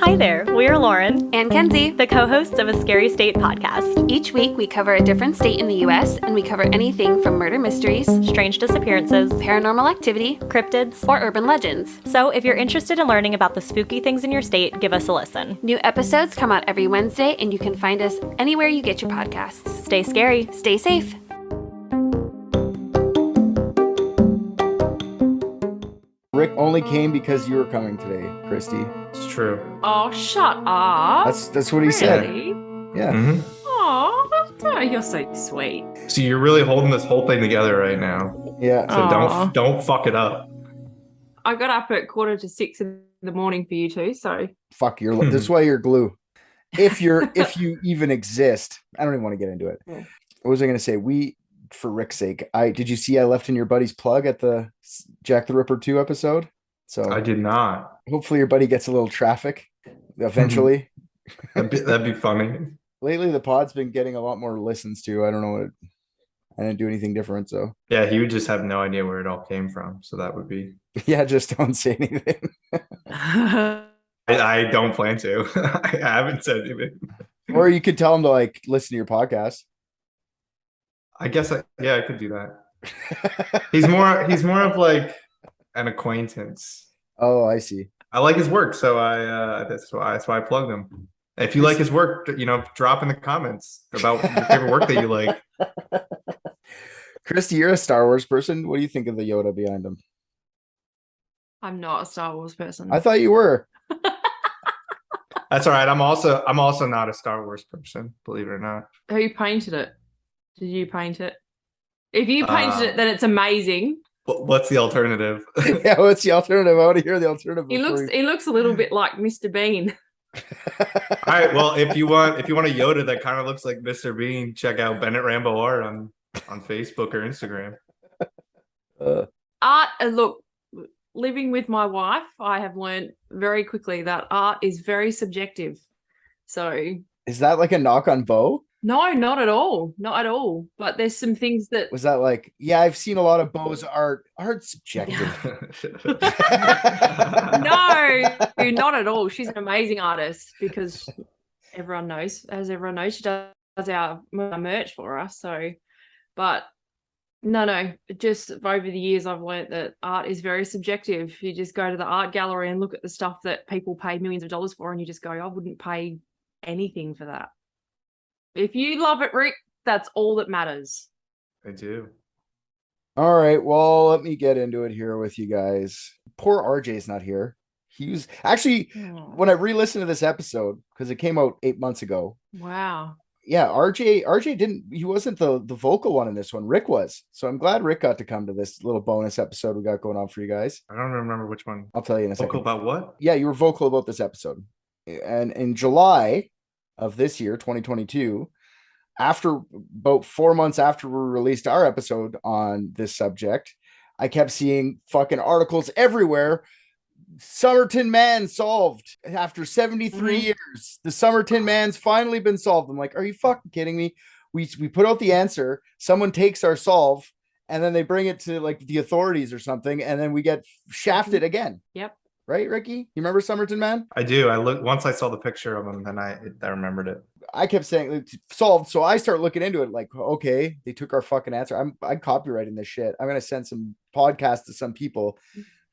Hi there, we're Lauren and Kenzie, the co-hosts of A Scary State podcast. Each week we cover a different state in the U.S. and we cover anything from murder mysteries, strange disappearances, paranormal activity, cryptids, or urban legends. So if you're interested in learning about the spooky things in your state, give us a listen. New episodes come out every Wednesday and you can find us anywhere you get your podcasts. Stay scary. Stay safe. Rick only came because you were coming today, Christy. It's true. Oh, shut up. That's what he said. Yeah. Mm-hmm. Oh, you're so sweet. So you're really holding this whole thing together right now. Yeah. So Aw. don't fuck it up. I got up at 5:45 in the morning for you two, so Fuck, this is why you're glue. If you even exist. I don't even want to get into it. Yeah. What was I going to say? For Rick's sake, did you see I left in your buddy's plug at the Jack the Ripper 2 episode? So I did not. hopefully your buddy gets a little traffic eventually. That'd be funny. Lately the pod's been getting a lot more listens to. I don't know I didn't do anything different, so Yeah, he would just have no idea where it all came from. So that would be. yeah, just don't say anything. I don't plan to. I haven't said anything. Or you could tell him to listen to your podcast. I guess I could do that. He's more of like an acquaintance. Oh, I see. I like his work, so that's why I plugged him. If you like his work, drop in the comments about your favorite work that you like. Christy, you're a Star Wars person. What do you think of the Yoda behind him? I'm not a Star Wars person. I thought you were. That's all right. I'm also not a Star Wars person, believe it or not. Who painted it? Did you paint it? If you painted it, then it's amazing. What's the alternative? Yeah, what's the alternative? I want to hear the alternative. He looks a little bit like Mr. Bean. All right. Well, if you want a Yoda that kind of looks like Mr. Bean, check out Bennett Rambo Art on Facebook or Instagram. Art, look, living with my wife, I have learned very quickly that art is very subjective. So Is that like a knock on Bo? no, not at all. Not at all. But there's some things that Was that I've seen a lot of Bo's art. Art's subjective. no, not at all. She's an amazing artist because everyone knows she does our merch for us. So, but no, just over the years I've learned that art is very subjective. You just go to the art gallery and look at the stuff that people pay millions of dollars for and you just go, I wouldn't pay anything for that. If you love it, Rick, that's all that matters. I do. All right. Well, let me get into it here with you guys. Poor RJ's not here. He was actually, when I re-listened to this episode, because it came out 8 months ago. Wow. Yeah, RJ he wasn't the vocal one in this one. Rick was. So I'm glad Rick got to come to this little bonus episode we got going on for you guys. I don't remember which one. I'll tell you in a second. Vocal about what? Yeah, you were vocal about this episode. And in July of this year, 2022, about 4 months after we released our episode on this subject, I kept seeing fucking articles everywhere. Somerton man solved after 73 years. The Somerton man's finally been solved. I'm like, are you fucking kidding me? We put out the answer, someone takes our solve, and then they bring it to the authorities or something, and then we get shafted again. Yep. Right, Ricky? You remember Somerton man? I do. Once I saw the picture of him, then I remembered it. I kept saying solved, so I start looking into it. Okay, they took our fucking answer. I'm copywriting this shit. I'm gonna send some podcasts to some people.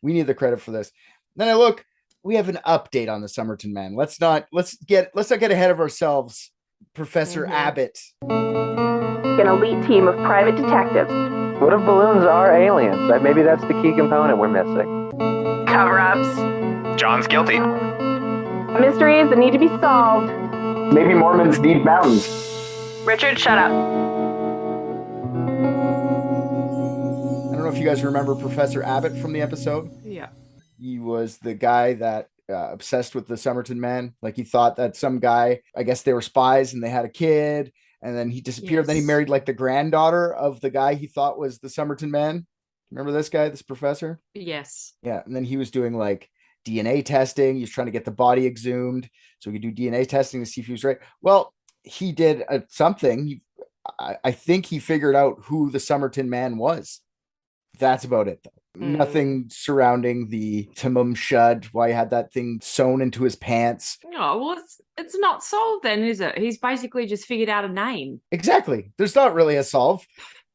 We need the credit for this. Then I look. We have an update on the Somerton man. Let's not get ahead of ourselves. Professor Abbott. An elite team of private detectives. What if balloons are aliens? Maybe that's the key component we're missing. Cover-ups. John's guilty. Mysteries that need to be solved. Maybe Mormons need mountains. Richard, shut up. I don't know if you guys remember Professor Abbott from the episode. Yeah. He was the guy that obsessed with the Somerton man. He thought that some guy, I guess they were spies and they had a kid, and then he disappeared. Yes. Then he married the granddaughter of the guy he thought was the Somerton man. Remember this guy, this professor? Yes. Yeah. And then he was doing DNA testing. He was trying to get the body exhumed so he could do DNA testing to see if he was right. Well, he did something. I think he figured out who the Somerton man was. That's about it, though. Nothing surrounding the Timum Shud, why he had that thing sewn into his pants. Oh, well, it's not solved then, is it? He's basically just figured out a name. Exactly. There's not really a solve.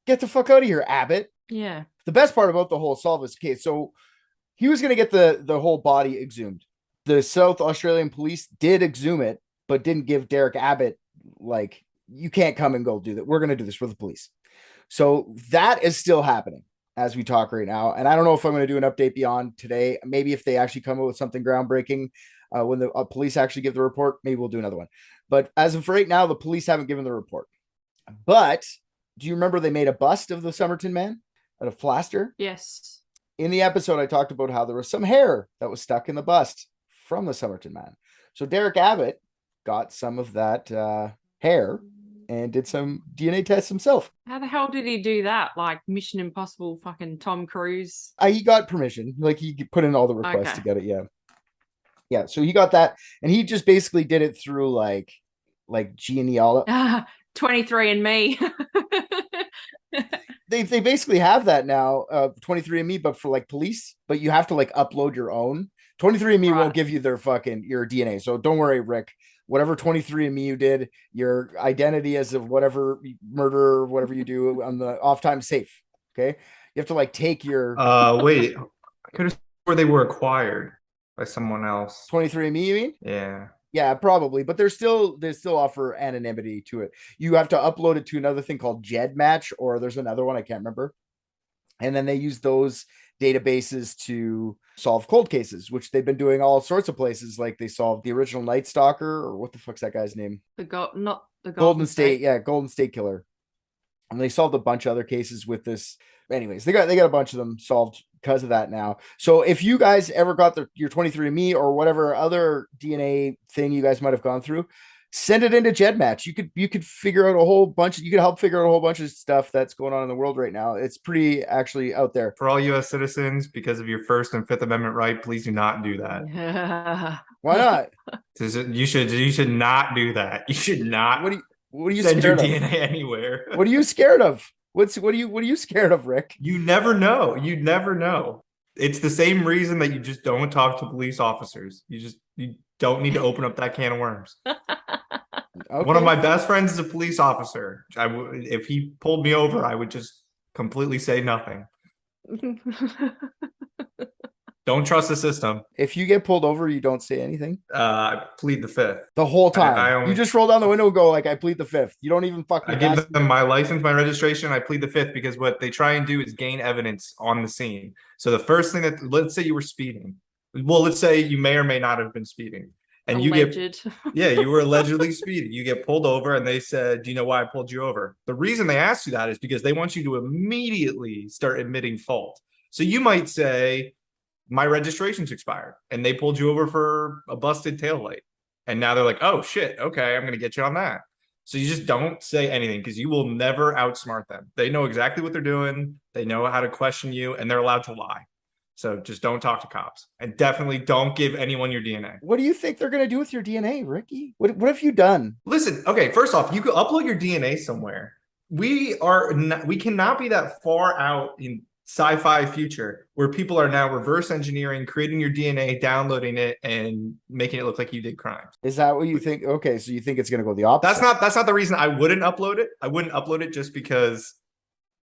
Get the fuck out of here, Abbott. Yeah. The best part about the whole solve is, okay, so he was going to get the whole body exhumed. The South Australian police did exhume it, but didn't give Derek Abbott, like, you can't come and go do that. We're going to do this for the police. So that is still happening as we talk right now. And I don't know if I'm going to do an update beyond today. Maybe if they actually come up with something groundbreaking when the police actually give the report, maybe we'll do another one. But as of right now, the police haven't given the report. But do you remember they made a bust of the Somerton man out of plaster? Yes. In the episode, I talked about how there was some hair that was stuck in the bust from the Somerton man. So Derek Abbott got some of that hair and did some DNA tests himself. How the hell did he do that? Like Mission Impossible fucking Tom Cruise? He got permission. Like, he put in all the requests to get it. Yeah. So he got that, and he just basically did it through like genealogy. 23andMe. They basically have that now, 23andMe, but for like police. But you have to like upload your own. 23andMe won't give you your DNA. So don't worry, Rick. Whatever 23andMe you did, your identity as of whatever murder, whatever you do on the off time safe. Okay, you have to like take your. Wait, I could have sworn they were acquired by someone else. 23andMe, you mean? Yeah. Yeah, probably, but they still offer anonymity to it. You have to upload it to another thing called GEDmatch, or there's another one I can't remember, and then they use those databases to solve cold cases, which they've been doing all sorts of places. Like they solved the original Night Stalker, or what the fuck's that guy's name? Not the Golden State. Yeah, Golden State Killer. And they solved a bunch of other cases with this. Anyways, they got a bunch of them solved because of that now. So if you guys ever got your 23andMe or whatever other DNA thing you guys might have gone through, send it into GEDmatch. You could figure out a whole bunch. You could help figure out a whole bunch of stuff that's going on in the world right now. It's pretty actually out there. For all U.S. citizens, because of your First and Fifth Amendment right, please do not do that. Why not? You should not do that. You should not. What are you send your scared of? DNA anywhere? What are you scared of? What are you scared of, Rick? You never know. You never know. It's the same reason that you just don't talk to police officers. You don't need to open up that can of worms. Okay. One of my best friends is a police officer. If he pulled me over, I would just completely say nothing. Don't trust the system. If you get pulled over, you don't say anything? I plead the fifth. The whole time. You just roll down the window and go like, I plead the fifth. You don't even fucking I give them my license, my registration. I plead the fifth because what they try and do is gain evidence on the scene. So the first thing let's say you were speeding. Well, let's say you may or may not have been speeding. And Alleged. you were allegedly speeding. You get pulled over and they said, do you know why I pulled you over? The reason they asked you that is because they want you to immediately start admitting fault. So you might say, my registration's expired, and they pulled you over for a busted taillight. And now they're like, oh shit, okay, I'm going to get you on that. So you just don't say anything because you will never outsmart them. They know exactly what they're doing. They know how to question you, and they're allowed to lie. So just don't talk to cops, and definitely don't give anyone your DNA. What do you think they're going to do with your DNA, Ricky? What have you done? Listen, okay, first off, you could upload your DNA somewhere. We cannot be that far out in sci-fi future where people are now reverse engineering, creating your DNA, downloading it, and making it look like you did crimes. Is that what you think? Okay, so you think it's going to go the opposite? That's not the reason I wouldn't upload it. I wouldn't upload it just because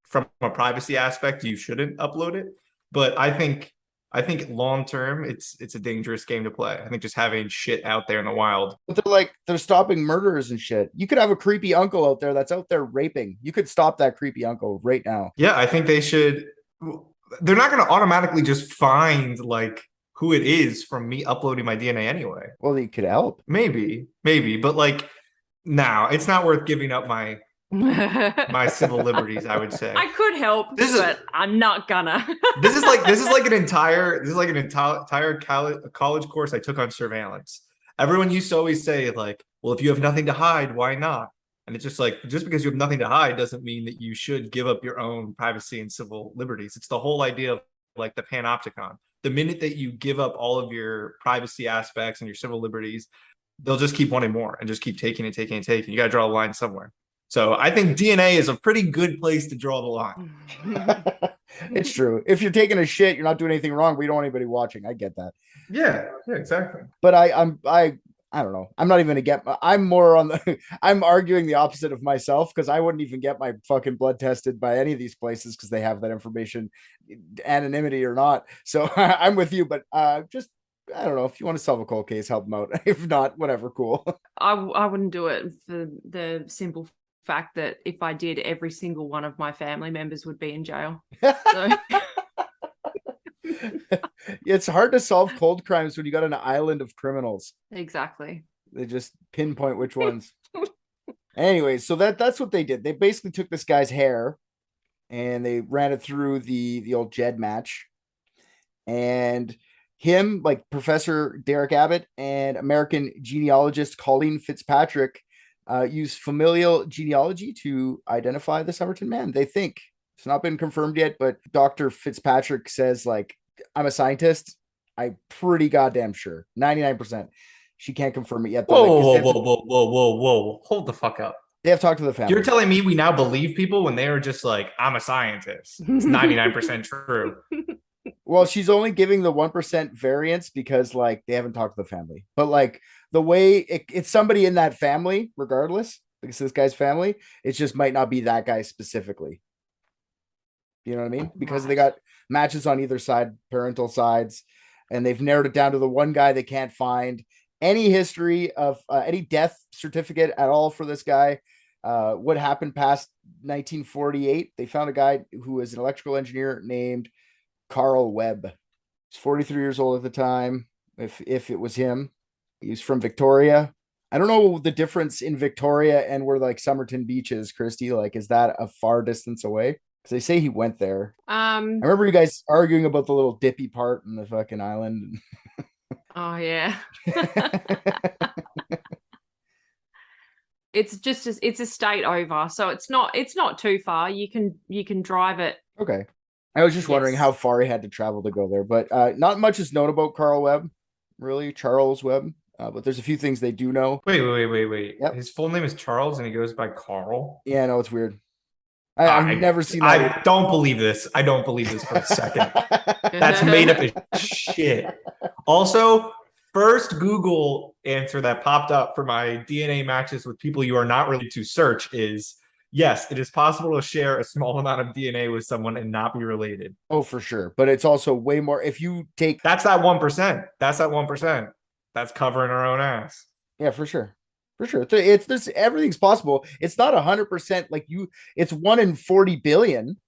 from a privacy aspect, you shouldn't upload it. But I think long term, it's a dangerous game to play. I think just having shit out there in the wild. But they're stopping murderers and shit. You could have a creepy uncle out there that's out there raping. You could stop that creepy uncle right now. Yeah, I think they should. They're not going to automatically just find like who it is from me uploading my DNA anyway. Well, they could help. Maybe, but like now it's not worth giving up my civil liberties, I would say. I could help, but I'm not gonna. This is like an entire college course I took on surveillance. Everyone used to always say like, well, if you have nothing to hide, why not? And it's just like, just because you have nothing to hide doesn't mean that you should give up your own privacy and civil liberties. It's the whole idea of like the panopticon. The minute that you give up all of your privacy aspects and your civil liberties, they'll just keep wanting more and just keep taking and taking and taking. You got to draw a line somewhere. So I think DNA is a pretty good place to draw the line. It's true. If you're taking a shit, you're not doing anything wrong, but you don't want anybody watching. I get that. Yeah, exactly. But I don't know. I'm not even gonna get. I'm more on the. I'm arguing the opposite of myself because I wouldn't even get my fucking blood tested by any of these places because they have that information, anonymity or not. So I'm with you, but just I don't know. If you want to solve a cold case, help them out. If not, whatever, cool. I wouldn't do it for the simple fact that if I did, every single one of my family members would be in jail. So It's hard to solve cold crimes when you got an island of criminals. exactly. They just pinpoint which ones. Anyway, so that's what they did. They basically took this guy's hair and they ran it through the old Jed match. And him, like Professor Derek Abbott and American genealogist Colleen Fitzpatrick, use familial genealogy to identify the Somerton man. They think it's not been confirmed yet, but Dr. Fitzpatrick says, like, I'm a scientist. I'm pretty goddamn sure. 99%. She can't confirm it yet. Whoa, whoa. Hold the fuck up. They have talked to the family. You're telling me we now believe people when they are just like, I'm a scientist. It's 99% true. Well, she's only giving the 1% variance because, like, they haven't talked to the family. But, like, the way it's somebody in that family, regardless, because this guy's family, it just might not be that guy specifically. You know what I mean? Because they got matches on either side, parental sides, and they've narrowed it down to the one guy they can't find any history of any death certificate at all for this guy. What happened past 1948? They found a guy who was an electrical engineer named Carl Webb. He's 43 years old at the time. If it was him, he's from Victoria. I don't know the difference in Victoria and where like Somerton Beach is, Christy. Like, is that a far distance away? Because they say he went there. I remember you guys arguing about the little dippy part in the fucking island. Oh yeah. It's a state over, so it's not too far. You can drive it. Okay. I was just wondering how far he had to travel to go there, but not much is known about Carl Webb, really, Charles Webb. But there's a few things they do know. Wait. Yep. His full name is Charles and he goes by Carl? Yeah, no, it's weird. I've never seen that. I don't believe this. I don't believe this for a second. That's made up of shit. Also, first Google answer that popped up for my DNA matches with people you are not related to search is, yes, it is possible to share a small amount of DNA with someone and not be related. Oh, for sure. But it's also way more. If you take... That's that 1%. That's that 1%. That's covering our own ass. Yeah, for sure. For sure. It's this, everything's possible. It's not 100% like it's 1 in 40 billion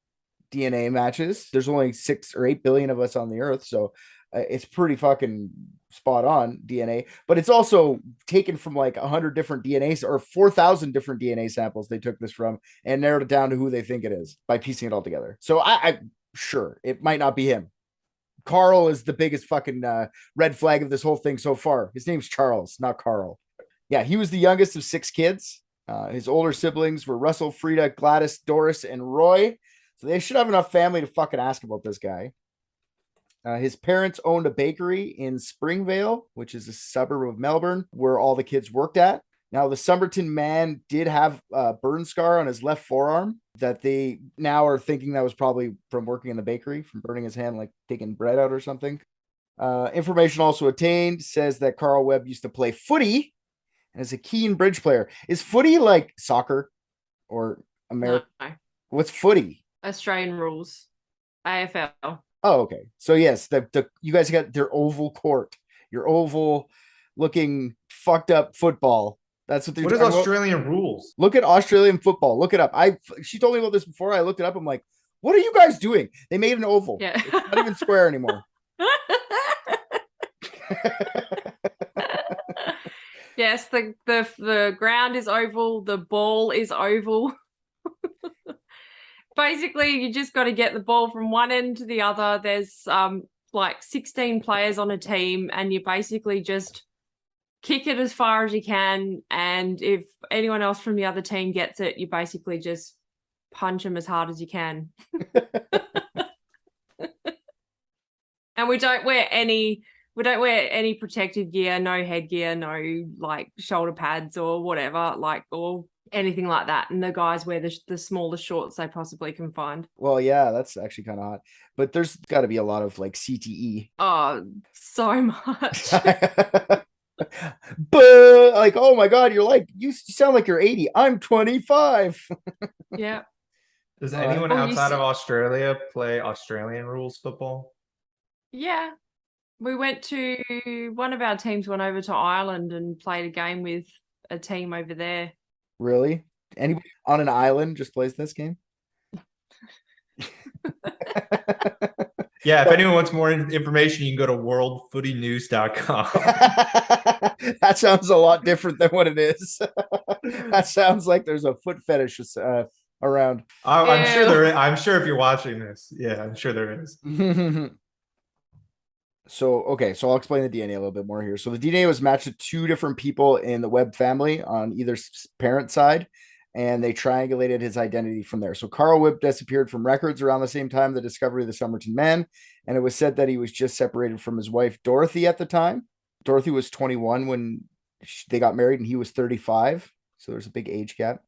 DNA matches. There's only 6 or 8 billion of us on the earth. So it's pretty fucking spot on DNA, but it's also taken from like 100 different DNAs or 4,000 different DNA samples they took this from and narrowed it down to who they think it is by piecing it all together. So I sure it might not be him. Carl is the biggest fucking red flag of this whole thing so far. His name's Charles, not Carl. Yeah, he was the youngest of 6 kids. His older siblings were Russell, Frida, Gladys, Doris, and Roy. So they should have enough family to fucking ask about this guy. His parents owned a bakery in Springvale, which is a suburb of Melbourne, where all the kids worked at. Now, the Somerton man did have a burn scar on his left forearm that they now are thinking that was probably from working in the bakery, from burning his hand, like taking bread out or something. Information also attained says that Carl Webb used to play footy and is a keen bridge player. Is footy like soccer or American? No. What's footy? Australian rules. AFL. Oh, okay. So yes, the you guys got their oval court, your oval looking fucked up football. That's what they're doing. What is Australian rules? Look at Australian football. Look it up. She told me about this before. I looked it up. I'm like, what are you guys doing? They made an oval. Yeah. It's not even square anymore. Yes, the ground is oval, the ball is oval. Basically, you just got to get the ball from one end to the other. There's like 16 players on a team, and you basically just kick it as far as you can. And if anyone else from the other team gets it, you basically just punch them as hard as you can. And we don't wear any protective gear, no headgear, no like shoulder pads or whatever, like, or anything like that. And the guys wear the smallest shorts they possibly can find. Well, yeah, that's actually kind of hot. But there's got to be a lot of like CTE. Oh, so much. But like, oh my God, you sound like you're 80. I'm 25. Yeah. Does All right. anyone Oh, you outside see- of Australia play Australian rules football? Yeah. We went to one of our teams went over to Ireland and played a game with a team over there. Really? Anybody on an island just plays this game? Yeah, if anyone wants more information, you can go to worldfootynews.com. That sounds a lot different than what it is. That sounds like there's a foot fetish around. I'm sure Ew. there is. I'm sure if you're watching this, yeah, I'm sure there is. So I'll explain the DNA a little bit more here. So the DNA was matched to two different people in the Webb family on either parent side, and they triangulated his identity from there. So Carl Webb disappeared from records around the same time the discovery of the Somerton man, and it was said that he was just separated from his wife Dorothy at the time. Dorothy was 21 when they got married, and he was 35. So there's a big age gap.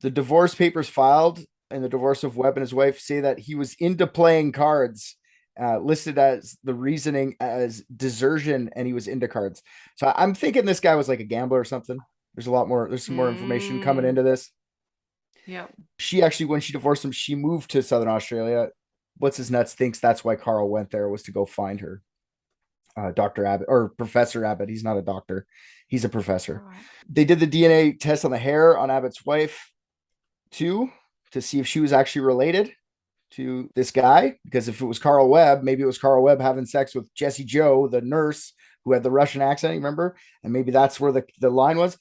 The divorce papers filed in the divorce of Webb and his wife say that he was into playing cards. Listed as the reasoning as desertion, and he was into cards. So I'm thinking this guy was like a gambler or something. There's some more information coming into this. Yep. She actually, when she divorced him, she moved to Southern Australia. What's his nuts thinks that's why Carl went there, was to go find her. Dr. Abbott, or Professor Abbott. He's not a doctor. He's a professor. Right. They did the DNA test on the hair on Abbott's wife too, to see if she was actually related to this guy, because if it was Carl Webb, maybe it was Carl Webb having sex with Jessie Joe, the nurse who had the Russian accent, you remember? And maybe that's where the line was.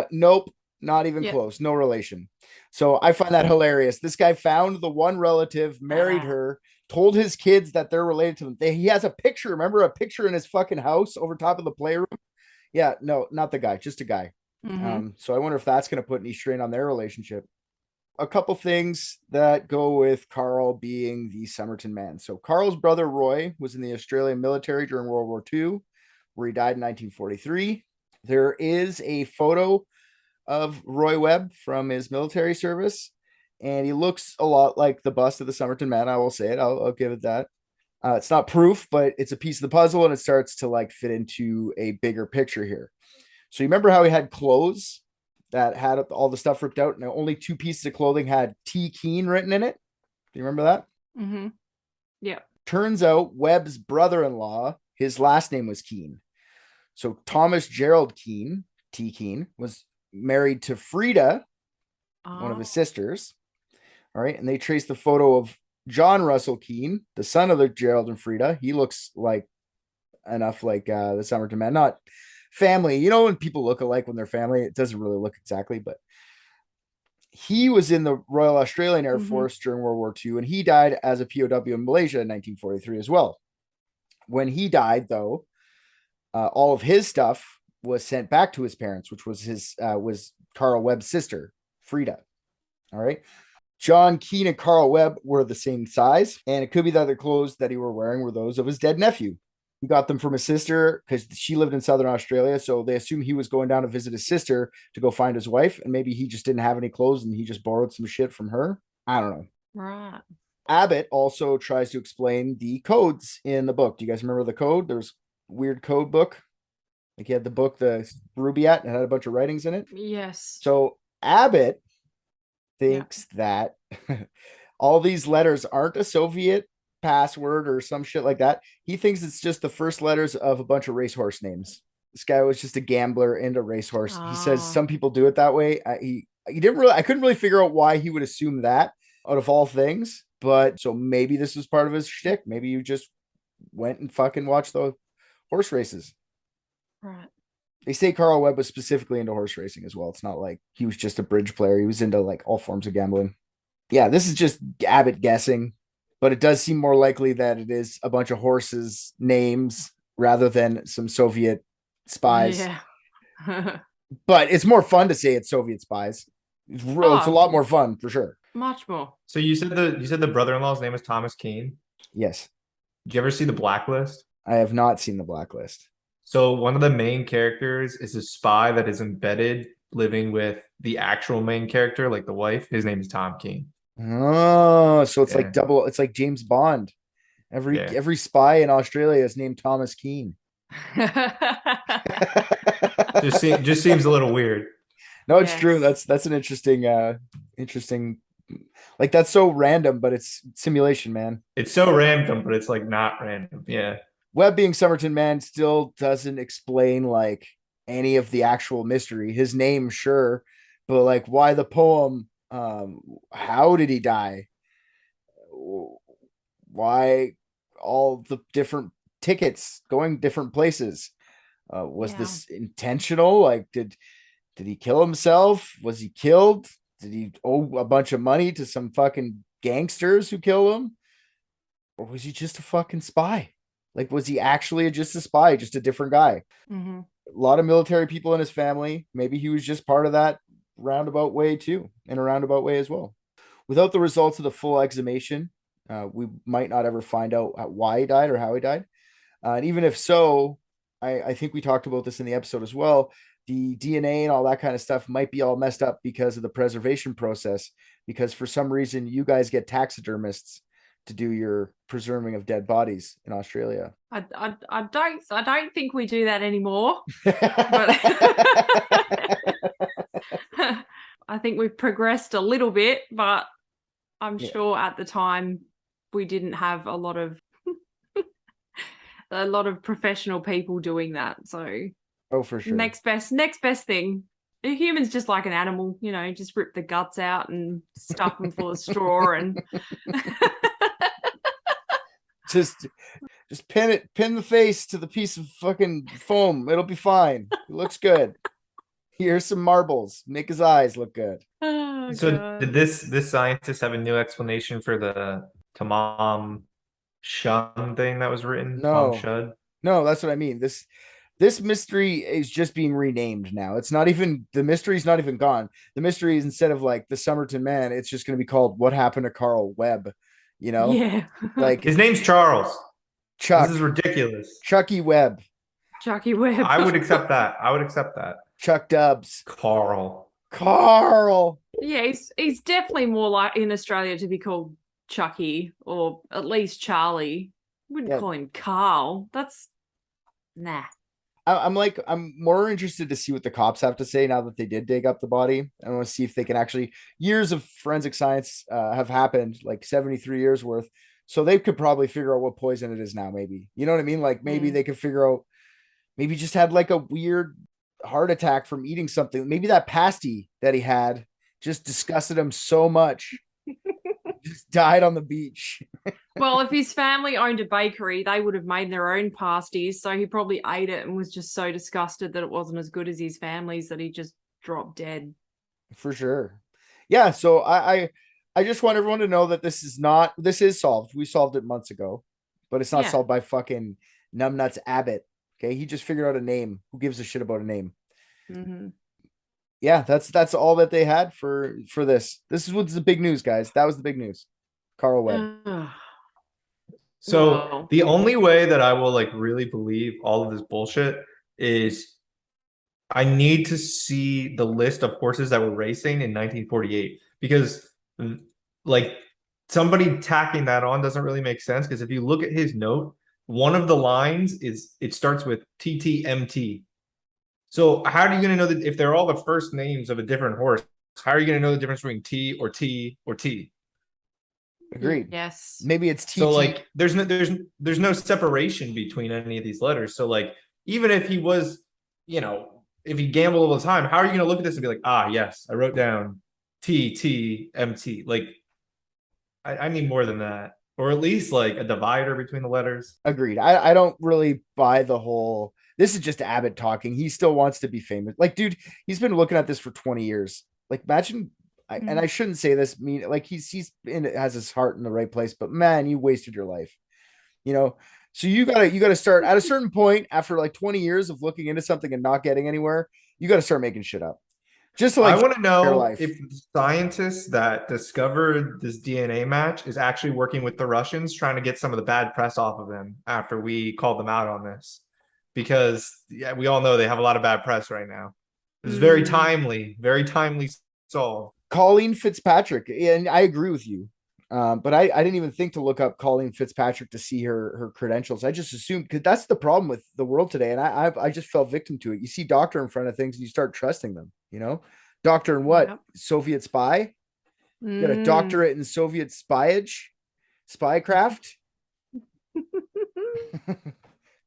Nope, not even close. No relation. So I find that hilarious. This guy found the one relative, married her, told his kids that they're related to them. He has a picture, remember, a picture in his fucking house over top of the playroom. Yeah, no, not the guy, just a guy. Mm-hmm. So I wonder if that's going to put any strain on their relationship. A couple things that go with Carl being the Somerton man. So Carl's brother Roy was in the Australian military during World War II, where he died in 1943. There is a photo of Roy Webb from his military service, and he looks a lot like the bust of the Somerton man. I will say it. I'll give it that. It's not proof, but it's a piece of the puzzle, and it starts to like fit into a bigger picture here. So you remember how he had clothes that had all the stuff ripped out, and only two pieces of clothing had T. Keene written in it? Do you remember that? Mm-hmm. Yeah. Turns out Webb's brother-in-law, his last name was Keene. So Thomas Gerald Keene, T. Keene, was married to Frida, one of his sisters. All right. And they traced the photo of John Russell Keene, the son of the Gerald and Frida. He looks like enough like the Somerton man, not family. You know, when people look alike when they're family, it doesn't really look exactly, but he was in the Royal Australian Air Force during World War II, and he died as a POW in Malaysia in 1943 as well. When he died, though, all of his stuff was sent back to his parents, which was Carl Webb's sister, Frida. All right. John Keene and Carl Webb were the same size, and it could be that the clothes that he were wearing were those of his dead nephew. He got them from his sister because she lived in Southern Australia. So they assume he was going down to visit his sister to go find his wife. And maybe he just didn't have any clothes and he just borrowed some shit from her. I don't know. Right. Abbott also tries to explain the codes in the book. Do you guys remember the code? There's a weird code book. Like he had the book, the Rubaiyat, and it had a bunch of writings in it. Yes. So Abbott thinks that all these letters aren't a Soviet password or some shit like that. He thinks it's just the first letters of a bunch of racehorse names. This guy was just a gambler and a racehorse. He says some people do it that way. I couldn't really figure out why he would assume that out of all things. But so maybe this was part of his shtick. Maybe you just went and fucking watched the horse races. Right. They say Carl Webb was specifically into horse racing as well. It's not like he was just a bridge player. He was into like all forms of gambling. Yeah, this is just Abbott guessing, but it does seem more likely that it is a bunch of horses' names rather than some Soviet spies. Yeah. But it's more fun to say it's Soviet spies. It's a lot more fun for sure. Much more. So you said the brother-in-law's name is Thomas Keene. Yes. Did you ever see The Blacklist? I have not seen The Blacklist. So one of the main characters is a spy that is embedded living with the actual main character, like the wife. His name is Tom King. Oh, so it's Yeah. like double. It's like James Bond. Yeah. Every spy in Australia is named Thomas Keane. Just seems a little weird. No, it's true. Yes. That's an interesting. Like that's so random, but it's simulation, man. It's so random, but it's like not random. Yeah. Webb being Somerton man still doesn't explain like any of the actual mystery. His name, sure, but like why the poem? How did he die? Why all the different tickets going different places? Was this intentional? Like, did he kill himself? Was he killed? Did he owe a bunch of money to some fucking gangsters who killed him? Or was he just a fucking spy? Like, was he actually just a spy, just a different guy? Mhm. A lot of military people in his family. Maybe he was just part of that roundabout way too, in a roundabout way as well. Without the results of the full exhumation, we might not ever find out why he died or how he died. And even if so, I think we talked about this in the episode as well. The DNA and all that kind of stuff might be all messed up because of the preservation process. Because for some reason, you guys get taxidermists to do your preserving of dead bodies in Australia. I don't think we do that anymore. I think we've progressed a little bit, but I'm sure at the time we didn't have a lot of professional people doing that. So Oh, for sure. next best thing. A human's just like an animal, just rip the guts out and stuff them full of straw and just pin the face to the piece of fucking foam. It'll be fine. It looks good. Here's some marbles. Make his eyes look good. Oh, So God. did this scientist have a new explanation for the Tamam Shun thing that was written? No. Tom Shud? No, that's what I mean. This mystery is just being renamed now. It's not even the mystery's not even gone. The mystery is, instead of like the Somerton man, it's just going to be called What Happened to Carl Webb. Yeah. Like His name's Charles. Chuck. This is ridiculous. Chucky Webb. Chucky Webb. I would accept that. Chuck Dubs. Carl. Yeah, he's definitely more like in Australia to be called Chucky or at least Charlie. Wouldn't call him Carl. That's nah. I'm more interested to see what the cops have to say now that they did dig up the body. I want to see if they can actually, years of forensic science have happened, like 73 years worth. So they could probably figure out what poison it is now, maybe. You know what I mean? Like maybe they could figure out, maybe just had like a weird heart attack from eating something. Maybe that pasty that he had just disgusted him so much. Just died on the beach. Well, if his family owned a bakery, they would have made their own pasties. So he probably ate it and was just so disgusted that it wasn't as good as his family's that he just dropped dead. For sure. Yeah. So I just want everyone to know that this is solved. We solved it months ago, but it's not solved by fucking numbnuts Abbott. Okay. He just figured out a name. Who gives a shit about a name? Mm-hmm. Yeah, that's all that they had for this. This is what's the big news, guys. That was the big news. Carl Webb. So the only way that I will like really believe all of this bullshit is I need to see the list of horses that were racing in 1948, because like somebody tacking that on doesn't really make sense, because if you look at his note, one of the lines it starts with TTMT. So how are you going to know that if they're all the first names of a different horse? How are you going to know the difference between T or T or T? Agreed. Yes. Maybe it's TT. So like there's no separation between any of these letters. So like even if he was, if he gambled all the time, how are you going to look at this and be like, yes, I wrote down TTMT. Like I need more than that. Or at least like a divider between the letters. Agreed. I don't really buy the whole. This is just Abbott talking. He still wants to be famous. Like, dude, he's been looking at this for 20 years. Like, imagine, and I shouldn't say this like has his heart in the right place, but man, you wasted your life. So you gotta start at a certain point after like 20 years of looking into something and not getting anywhere. You gotta start making shit up. Just like I want to know if the scientists that discovered this DNA match is actually working with the Russians, trying to get some of the bad press off of him after we called them out on this. Because we all know they have a lot of bad press right now. It's very timely solved. Colleen Fitzpatrick, and I agree with you. But I didn't even think to look up Colleen Fitzpatrick to see her credentials. I just assumed, because that's the problem with the world today, and I just fell victim to it. You see doctor in front of things and you start trusting them. Doctor in what? Yep. Soviet spy. You got a doctorate in Soviet spycraft.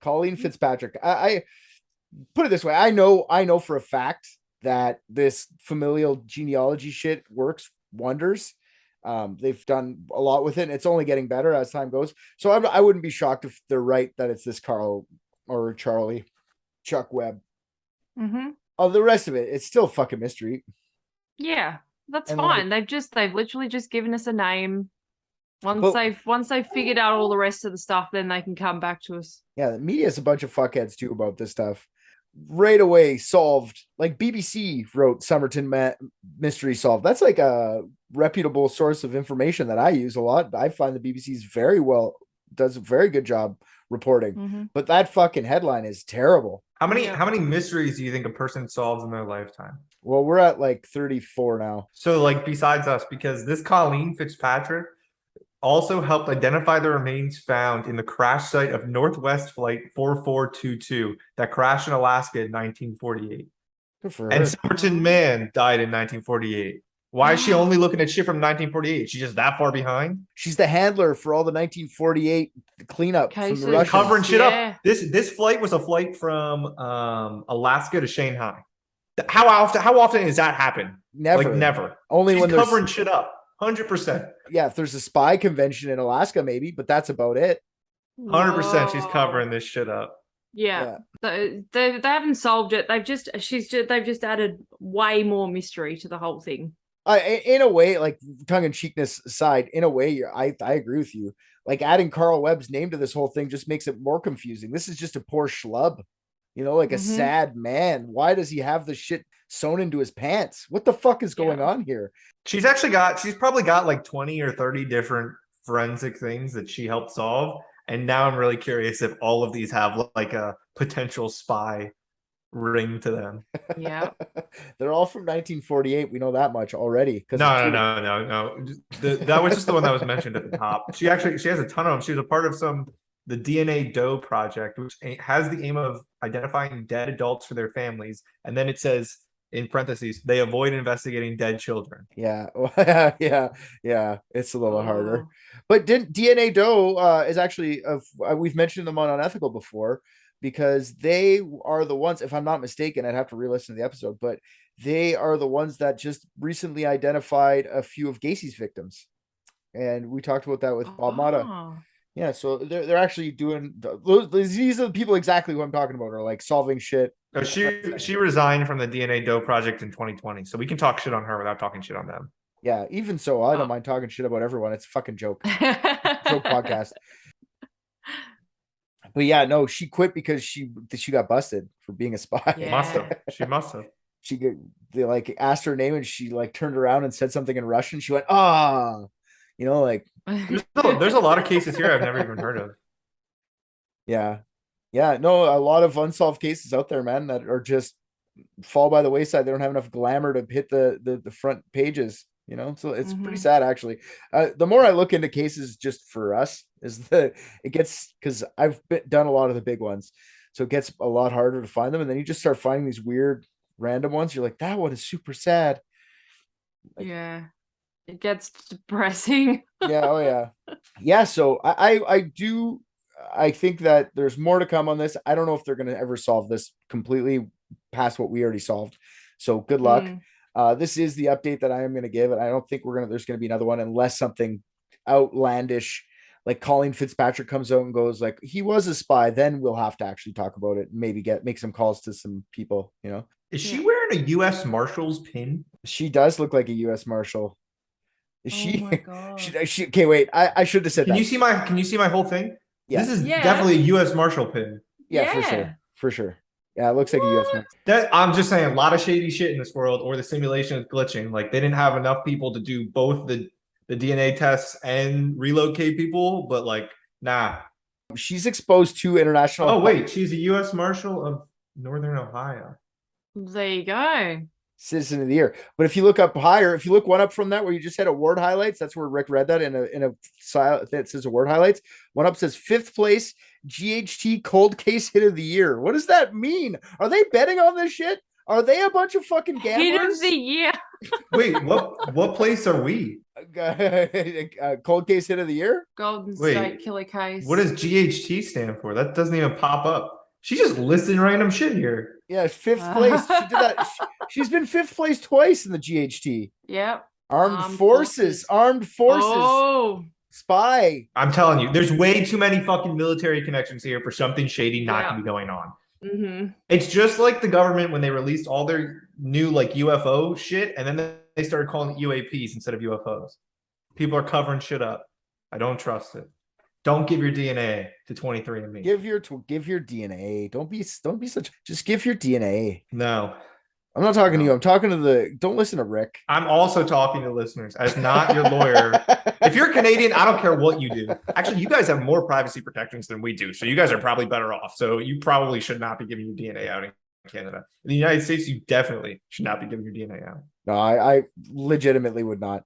Colleen Fitzpatrick. I put it this way. I know for a fact that this familial genealogy shit works wonders. They've done a lot with it, and it's only getting better as time goes. So I wouldn't be shocked if they're right that it's this Carl or Charlie Chuck Webb. The rest of it, it's still fucking mystery. Yeah, that's And fine. They've literally just given us a name. Once they've figured out all the rest of the stuff, then they can come back to us. Yeah, the media is a bunch of fuckheads too about this stuff. Right away solved. Like BBC wrote Somerton mystery solved. That's like a reputable source of information that I use a lot. I find the BBC's does a very good job reporting. But that fucking headline is terrible. How many mysteries do you think a person solves in their lifetime? Well, we're at like 34 now. So like besides us, because this Colleen Fitzpatrick also helped identify the remains found in the crash site of Northwest Flight 4422 that crashed in Alaska in 1948. Good for her. And Somerton Man died in 1948. Why is she only looking at shit from 1948? She's just that far behind? She's the handler for all the 1948 cleanup from Cases. the Russians. Covering shit Yeah. up. This flight was a flight from Alaska to Shanghai. How often does that happen? Never. Like never. Only She's when there's covering shit up. 100%. Yeah, if there's a spy convention in Alaska, maybe, but that's about it. 100% she's covering this shit up. Yeah. They haven't solved it. They've just added way more mystery to the whole thing. In a way, like tongue-in-cheekness aside, in a way, I agree with you. Like adding Carl Webb's name to this whole thing just makes it more confusing. This is just a poor schlub, like a sad man. Why does he have the shit sewn into his pants? What the fuck is going on here? She's probably got like 20 or 30 different forensic things that she helped solve. And now I'm really curious if all of these have like a potential spy ring to them. Yeah. They're all from 1948. We know that much already. No. That was just the one that was mentioned at the top. She has a ton of them. She was a part of the DNA Doe project, which has the aim of identifying dead adults for their families. And then it says, in parentheses, they avoid investigating dead children. Yeah. It's a little harder. But DNA Doe is actually, we've mentioned them on Unethical before, because they are the ones, if I'm not mistaken, I'd have to re-listen to the episode, but they are the ones that just recently identified a few of Gacy's victims. And we talked about that with Bob Mata. Yeah, so they're actually doing these are the people exactly who I'm talking about, are like solving shit. No, she resigned from the DNA Doe project in 2020, so we can talk shit on her without talking shit on them. Yeah, even so, I don't mind talking shit about everyone. It's a fucking joke. Joke podcast. But yeah, no, she quit because she got busted for being a spy. Yeah. She must have. They like asked her name and she like turned around and said something in Russian. She went, like there's a lot of cases here I've never even heard of. Yeah, no, a lot of unsolved cases out there, man, that are just fall by the wayside. They don't have enough glamour to hit the front pages, so it's pretty sad, actually. The more I look into cases just for us, because I've done a lot of the big ones, so it gets a lot harder to find them, and then you just start finding these weird random ones. You're like, that one is super sad. Yeah, it gets depressing. Yeah. So I think that there's more to come on this. I don't know if they're going to ever solve this completely past what we already solved. So good luck. This is the update that I am going to give, and I don't think there's going to be another one unless something outlandish like Colleen Fitzpatrick comes out and goes like he was a spy. Then we'll have to actually talk about it and maybe make some calls to some people. Is she wearing a U.S. Marshals pin? She does look like a U.S. Marshal. Is Oh my God. she okay, wait, I should have said Can that. Can you see my whole thing? Yeah. This is definitely a U.S. Marshal pin. Yeah, for sure. Yeah, it looks like a U.S. Marshal. I'm just saying, a lot of shady shit in this world, or the simulation is glitching. Like they didn't have enough people to do both the DNA tests and relocate people, but like, nah. She's exposed to international. Oh wait, she's a U.S. Marshal of Northern Ohio. There you go. Citizen of the Year. But if you look up higher, if you look one up from that where you just had award highlights, that's where Rick read that in a style that says award highlights. One up says 5th place GHT cold case hit of the year. What does that mean? Are they betting on this shit? Are they a bunch of fucking Hit gamblers? of the year. Wait, what place are we? Cold case hit of the year? Golden Wait, State Killer Case. What does GHT stand for? That doesn't even pop up. She's just listing random shit here. Yeah, 5th place. She did that. She's been 5th place twice in the GHT. Yep. Armed forces. Armed forces. Oh. Spy. I'm telling you, there's way too many fucking military connections here for something shady not to be going on. Mm-hmm. It's just like the government when they released all their new like UFO shit, and then they started calling it UAPs instead of UFOs. People are covering shit up. I don't trust it. Don't give your DNA to 23andMe. Give your DNA. Don't be such. Just give your DNA. No. I'm not talking to you. I'm talking to the. Don't listen to Rick. I'm also talking to listeners as not your lawyer. If you're Canadian, I don't care what you do. Actually, you guys have more privacy protections than we do, so you guys are probably better off. So you probably should not be giving your DNA out in Canada. In the United States, you definitely should not be giving your DNA out. No, I legitimately would not.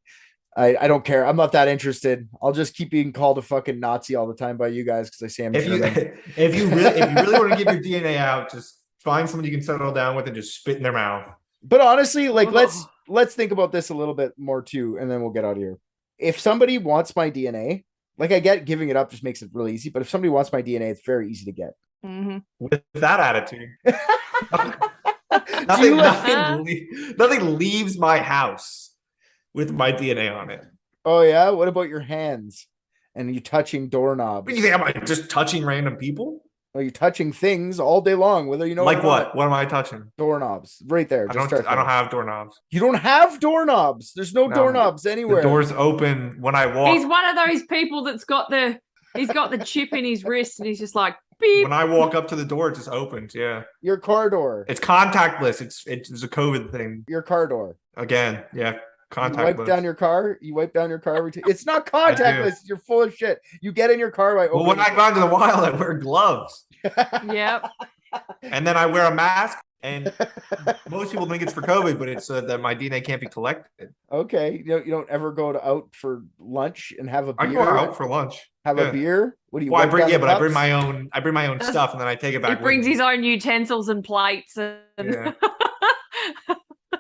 I don't care. I'm not that interested. I'll just keep being called a fucking Nazi all the time by you guys because I say I'm German. If you really want to give your DNA out, just find someone you can settle down with and just spit in their mouth. But honestly, like let's think about this a little bit more too, and then we'll get out of here. If somebody wants my DNA, like I get giving it up just makes it really easy, but if somebody wants my DNA, it's very easy to get. Mm-hmm. With that attitude, nothing leaves my house with my DNA on it. Oh yeah? What about your hands? And you touching doorknobs? What do you think? Am I just touching random people? Are you touching things all day long, whether you know like what? Not? What am I touching? Doorknobs, right there. I don't have doorknobs. You don't have doorknobs. There's no doorknobs anywhere. The doors open when I walk. He's one of those people that's got the chip in his wrist, and he's just like beep. When I walk up to the door, it just opens. Yeah. Your car door. It's contactless. It's a COVID thing. Your car door. Again, yeah. Contactless. You wipe down your car. It's not contactless. You're full of shit. You get in your car by opening. Well, when I go out to the wild, I wear gloves. Yep. And then I wear a mask. And most people think it's for COVID, but it's that my DNA can't be collected. Okay, you don't ever go out for lunch and have a beer. I go out for lunch. Have a beer. What do you? Well, I bring my own. I bring my own stuff, and then I take it back. He brings his own utensils and plates. And... Yeah.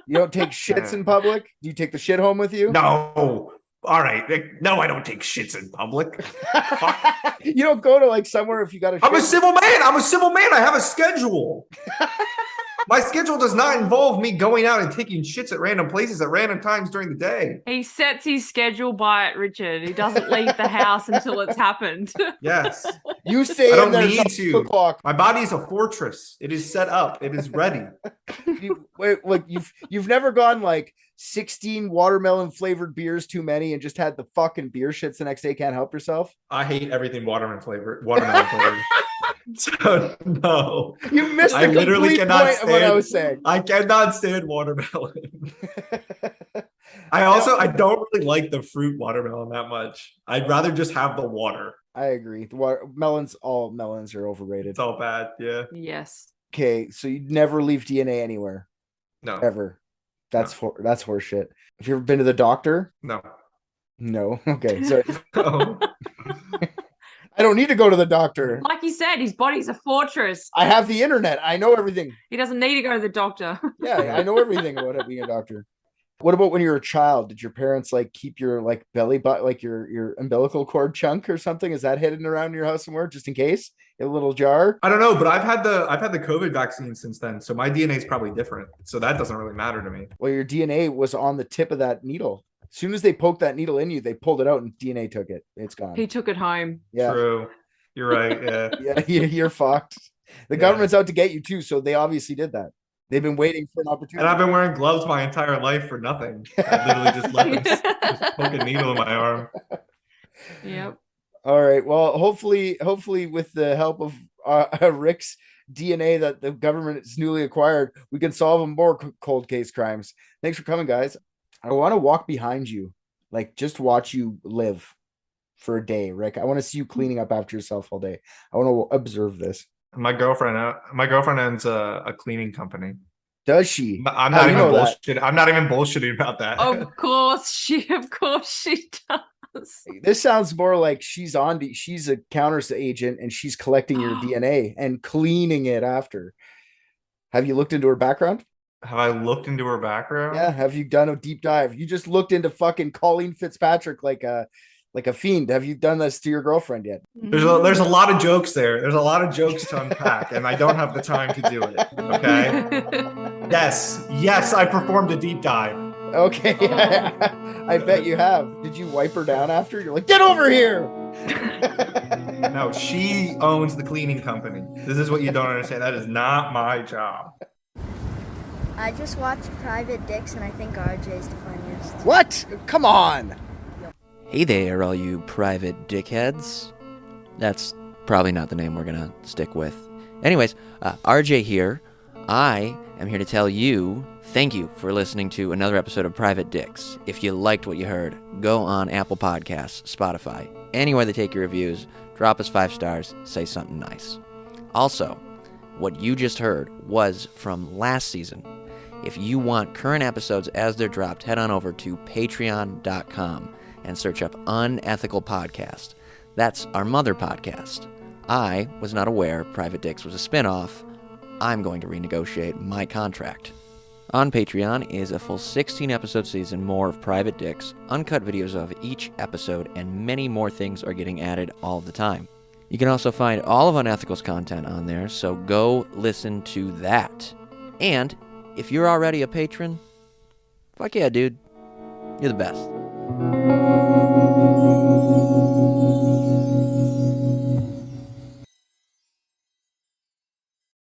You don't take shits in public? Do you take the shit home with you? No. All right. No, I don't take shits in public. You don't go to like somewhere if you got to. I'm a civil man. I have a schedule. My schedule does not involve me going out and taking shits at random places at random times during the day. He sets his schedule by it, Richard. He doesn't leave the house until it's happened. Yes. You stay I in don't there need to. O'clock. My body is a fortress. It is set up. It is ready. You've never gone like 16 watermelon flavored beers too many and just had the fucking beer shits the next day, can't help yourself? I hate everything watermelon flavored. So no. You missed the literally complete cannot point of what I was saying. I cannot stand watermelon. I don't really like the fruit watermelon that much. I'd rather just have the water. I agree. All melons are overrated. It's all bad. Yeah. Yes. Okay, so you never leave DNA anywhere. No. Ever. That's horseshit. Have you ever been to the doctor? No. No. Okay. So No. I don't need to go to the doctor. Like you said, his body's a fortress. I have the internet. I know everything. He doesn't need to go to the doctor. Yeah, I know everything about being a doctor. What about when you were a child? Did your parents like keep your like belly button, like your umbilical cord chunk or something? Is that hidden around your house somewhere just in case? In a little jar? I don't know, but I've had the COVID vaccine since then, so my DNA is probably different. So that doesn't really matter to me. Well, your DNA was on the tip of that needle. As soon as they poked that needle in you, they pulled it out and DNA took it. It's gone. He took it home. Yeah. True. You're right. Yeah. Yeah, you're fucked. The government's out to get you too, so they obviously did that. They've been waiting for an opportunity. And I've been wearing gloves my entire life for nothing. I literally just let them just poke a needle in my arm. Yep. All right. Well, hopefully with the help of Rick's DNA that the government is newly acquired, we can solve more cold case crimes. Thanks for coming, guys. I want to walk behind you, like just watch you live for a day, Rick. I want to see you cleaning up after yourself all day. I want to observe this. My girlfriend owns a cleaning company. Does she? I'm How not do you even know that? bullshitting. I'm not even bullshitting about that. Of course she does. This sounds more like she's a counter agent and she's collecting your DNA and cleaning it after. Have you looked into her background? Have I looked into her background? Yeah. Have you done a deep dive? You just looked into fucking Colleen Fitzpatrick like a fiend. Have you done this to your girlfriend yet? There's a lot of jokes there. There's a lot of jokes to unpack, and I don't have the time to do it. Okay. Yes, I performed a deep dive. Okay. I bet you have. Did you wipe her down after? You're like, get over here. No, she owns the cleaning company. This is what you don't understand. That is not my job. I just watched Private Dicks and I think RJ's the funniest. What? Come on. Hey there, all you private dickheads. That's probably not the name we're gonna stick with. Anyways, RJ here. I am here to tell you thank you for listening to another episode of Private Dicks. If you liked what you heard, go on Apple Podcasts, Spotify, anywhere they take your reviews, drop us 5 stars, say something nice. Also, what you just heard was from last season. If you want current episodes as they're dropped, head on over to patreon.com and search up Unethical Podcast. That's our mother podcast. I was not aware Private Dicks was a spin-off. I'm going to renegotiate my contract. On Patreon is a full 16-episode season, more of Private Dicks, uncut videos of each episode, and many more things are getting added all the time. You can also find all of Unethical's content on there, so go listen to that. And if you're already a patron, fuck yeah, dude. You're the best.